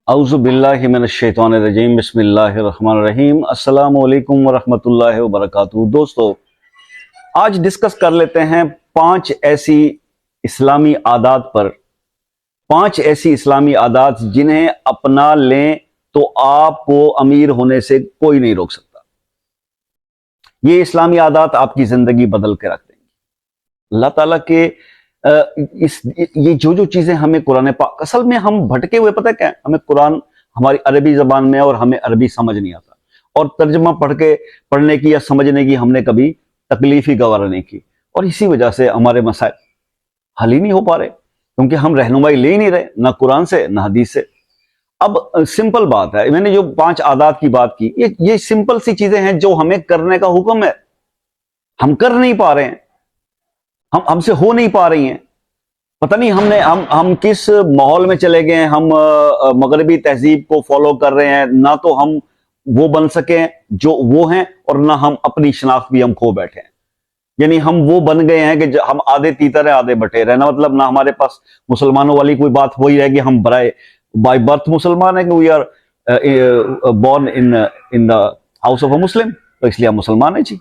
اعوذ باللہ من الشیطان الرجیم بسم اللہ الرحمن الرحیم السلام علیکم ورحمۃ اللہ وبرکاتہ۔ دوستو، آج ڈسکس کر لیتے ہیں 5 ایسی اسلامی عادات پر، 5 ایسی اسلامی عادات جنہیں اپنا لیں تو آپ کو امیر ہونے سے کوئی نہیں روک سکتا۔ یہ اسلامی عادات آپ کی زندگی بدل کے رکھ دیں گی۔ اللہ تعالیٰ کے یہ جو چیزیں ہمیں قرآن پاک، اصل میں ہم بھٹکے ہوئے، پتہ کیا ہے؟ ہمیں قرآن ہماری عربی زبان میں اور ہمیں عربی سمجھ نہیں آتا، اور ترجمہ پڑھنے کی یا سمجھنے کی ہم نے کبھی تکلیف ہی گوارا نہیں کی، اور اسی وجہ سے ہمارے مسائل حل ہی نہیں ہو پا رہے، کیونکہ ہم رہنمائی لے ہی نہیں رہے، نہ قرآن سے نہ حدیث سے۔ اب سمپل بات ہے، میں نے جو 5 عادات کی بات کی، یہ سمپل سی چیزیں ہیں جو ہمیں کرنے کا حکم ہے، ہم کر نہیں پا رہے ہیں، ہم سے ہو نہیں پا رہی ہیں۔ پتہ نہیں ہم کس ماحول میں چلے گئے ہیں، ہم مغربی تہذیب کو فالو کر رہے ہیں، نہ تو ہم وہ بن سکیں جو وہ ہیں، اور نہ ہم اپنی شناخت بھی ہم کھو بیٹھے ہیں۔ یعنی ہم وہ بن گئے ہیں کہ ہم آدھے تیتر ہیں آدھے بٹیر ہیں، نہ مطلب نہ ہمارے پاس مسلمانوں والی کوئی بات وہی ہے کہ ہم بائی برتھ مسلمان ہیں، کہ we are born in the house of a Muslim, تو اس لیے ہم مسلمان ہیں جی۔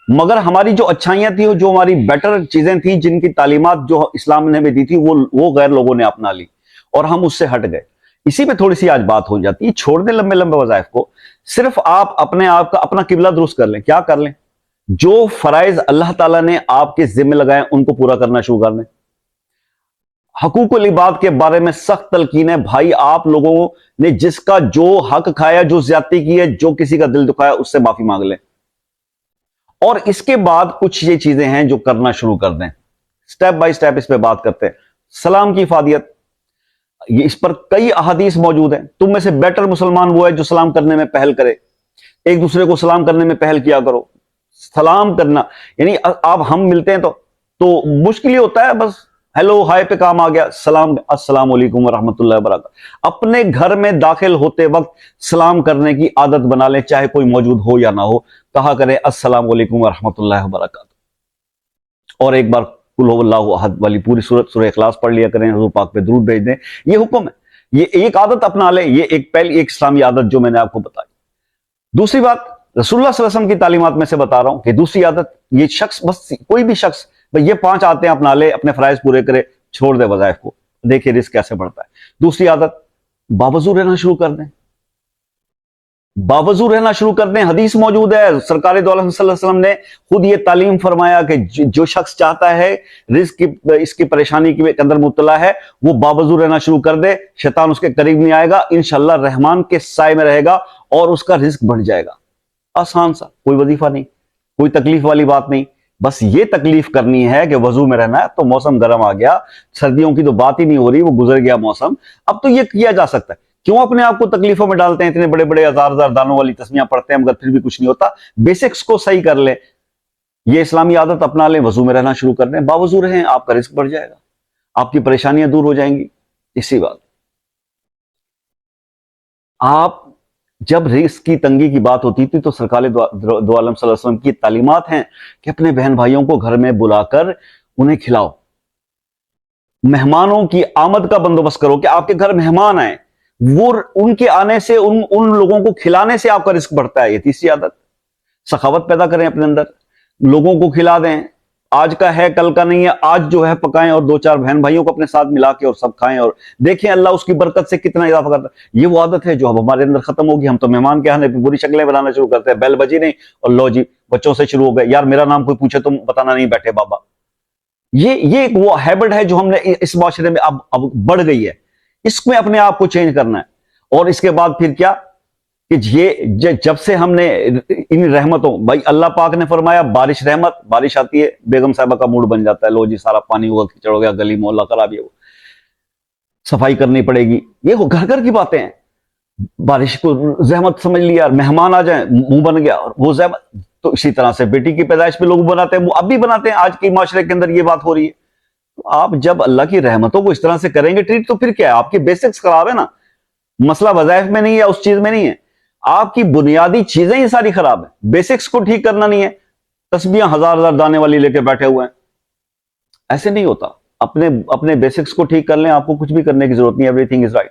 مگر ہماری جو اچھائیاں تھیں، جو ہماری بیٹر چیزیں تھیں، جن کی تعلیمات جو اسلام نے ہمیں دی تھی، وہ غیر لوگوں نے اپنا لی اور ہم اس سے ہٹ گئے۔ اسی پہ تھوڑی سی آج بات ہو جاتی ہے۔ چھوڑ دیں لمبے لمبے وظائف کو، صرف آپ اپنے آپ کا اپنا قبلہ درست کر لیں۔ کیا کر لیں؟ جو فرائض اللہ تعالیٰ نے آپ کے ذمہ لگائے ان کو پورا کرنا شروع کر دیں۔ حقوق العباد کے بارے میں سخت تلقین ہے، بھائی آپ لوگوں نے جس کا جو حق کھایا، جو زیادتی کی ہے، جو کسی کا دل دکھایا، اس سے معافی مانگ لیں۔ اور اس کے بعد کچھ یہ چیزیں ہیں جو کرنا شروع کر دیں، سٹیپ بائی سٹیپ اس پہ بات کرتے ہیں۔ سلام کی افادیت، یہ اس پر کئی احادیث موجود ہیں۔ تم میں سے بیٹر مسلمان وہ ہے جو سلام کرنے میں پہل کرے، ایک دوسرے کو سلام کرنے میں پہل کیا کرو۔ سلام کرنا یعنی آپ ہم ملتے ہیں تو مشکل ہی ہوتا ہے، بس ہیلو ہائے پہ کام آ گیا، سلام السلام علیکم ورحمۃ اللہ وبرکاتہ۔ اپنے گھر میں داخل ہوتے وقت سلام کرنے کی عادت بنا لیں، چاہے کوئی موجود ہو یا نہ ہو، کہا کریں السلام علیکم ورحمۃ اللہ وبرکاتہ، اور ایک بار قل هو اللہ احد والی پوری سورہ اخلاص پڑھ لیا کریں، حضور پاک پہ درود بھیج دیں۔ یہ حکم ہے، یہ ایک عادت اپنا لیں، یہ پہلی ایک اسلامی عادت جو میں نے آپ کو بتائی۔ دوسری بات رسول اللہ صلی اللہ علیہ وسلم کی تعلیمات میں سے بتا رہا ہوں کہ دوسری عادت، یہ شخص بس کوئی بھی شخص یہ 5 عادتیں اپنا لے، اپنے فرائض پورے کرے، چھوڑ دے وظائف کو، دیکھیں رزق کیسے بڑھتا ہے۔ دوسری عادت، باوضو رہنا شروع کر دیں، باوضو رہنا شروع کر دیں۔ حدیث موجود ہے، سرکار دو عالم صلی اللہ علیہ وسلم نے خود یہ تعلیم فرمایا کہ جو شخص چاہتا ہے رزق کی اس کی پریشانی کے اندر مبتلا ہے، وہ باوضو رہنا شروع کر دے، شیطان اس کے قریب نہیں آئے گا، انشاءاللہ رحمان کے سائے میں رہے گا اور اس کا رزق بڑھ جائے گا۔ آسان سا، کوئی وظیفہ نہیں، کوئی تکلیف والی بات نہیں، بس یہ تکلیف کرنی ہے کہ وضو میں رہنا ہے۔ تو موسم گرم آ گیا، سردیوں کی تو بات ہی نہیں ہو رہی، وہ گزر گیا موسم، اب تو یہ کیا جا سکتا ہے۔ کیوں اپنے آپ کو تکلیفوں میں ڈالتے ہیں؟ اتنے بڑے بڑے ہزار دانوں والی تسمیاں پڑھتے ہیں مگر پھر بھی کچھ نہیں ہوتا۔ بیسکس کو صحیح کر لیں، یہ اسلامی عادت اپنا لیں، وضو میں رہنا شروع کر دیں، باوضو رہیں، آپ کا رزق بڑھ جائے گا، آپ کی پریشانیاں دور ہو جائیں گی۔ اسی بات آپ جب رزق کی تنگی کی بات ہوتی تھی تو سرکار دو عالم صلی اللہ علیہ وسلم کی تعلیمات ہیں کہ اپنے بہن بھائیوں کو گھر میں بلا کر انہیں کھلاؤ، مہمانوں کی آمد کا بندوبست کرو کہ آپ کے گھر مہمان آئیں، وہ ان کے آنے سے ان لوگوں کو کھلانے سے آپ کا رزق بڑھتا ہے۔ یہ تیسری عادت، سخاوت پیدا کریں اپنے اندر، لوگوں کو کھلا دیں، آج کا ہے کل کا نہیں ہے، آج جو ہے پکائیں اور 2-4 بہن بھائیوں کو اپنے ساتھ ملا کے اور سب کھائیں، اور دیکھیں اللہ اس کی برکت سے کتنا اضافہ کرتا ہے۔ یہ وہ عادت ہے جو اب ہمارے اندر ختم ہوگی۔ ہم تو مہمان کے آنے پہ بری شکلیں بنانا شروع کرتے ہیں، بیل بجی نہیں اور لو جی بچوں سے شروع ہو گئے، یار میرا نام کوئی پوچھے تم بتانا نہیں بیٹھے بابا۔ یہ ایک وہ ہیبٹ ہے جو ہم نے اس معاشرے میں اب بڑھ گئی ہے، اس میں اپنے آپ کو چینج کرنا ہے۔ اور اس کے بعد پھر کیا کہ یہ جب سے ہم نے ان رحمتوں، بھائی اللہ پاک نے فرمایا بارش رحمت، بارش آتی ہے بیگم صاحبہ کا موڈ بن جاتا ہے، لو جی سارا پانی ہوا کیچڑ ہو گیا، گلی محلہ خراب ہے، صفائی کرنی پڑے گی، یہ گھر گھر کی باتیں ہیں۔ بارش کو زحمت سمجھ لیا، مہمان آ جائیں منہ بن گیا اور وہ زحمت۔ تو اسی طرح سے بیٹی کی پیدائش پہ لوگ بناتے ہیں، وہ اب بھی بناتے ہیں، آج کے معاشرے کے اندر یہ بات ہو رہی ہے۔ تو آپ جب اللہ کی رحمتوں کو اس طرح سے کریں گے ٹریٹ، تو پھر کیا ہے؟ آپ کی بیسکس خراب ہے نا، مسئلہ وظائف میں نہیں ہے، اس چیز میں نہیں ہے، آپ کی بنیادی چیزیں ہی ساری خراب ہیں۔ بیسکس کو ٹھیک کرنا نہیں ہے، تسبیحاں ہزار دانے والی لے کے بیٹھے ہوئے ہیں، ایسے نہیں ہوتا۔ اپنے بیسکس کو ٹھیک کر لیں، آپ کو کچھ بھی کرنے کی ضرورت نہیں، ایوری تھنگ از رائٹ۔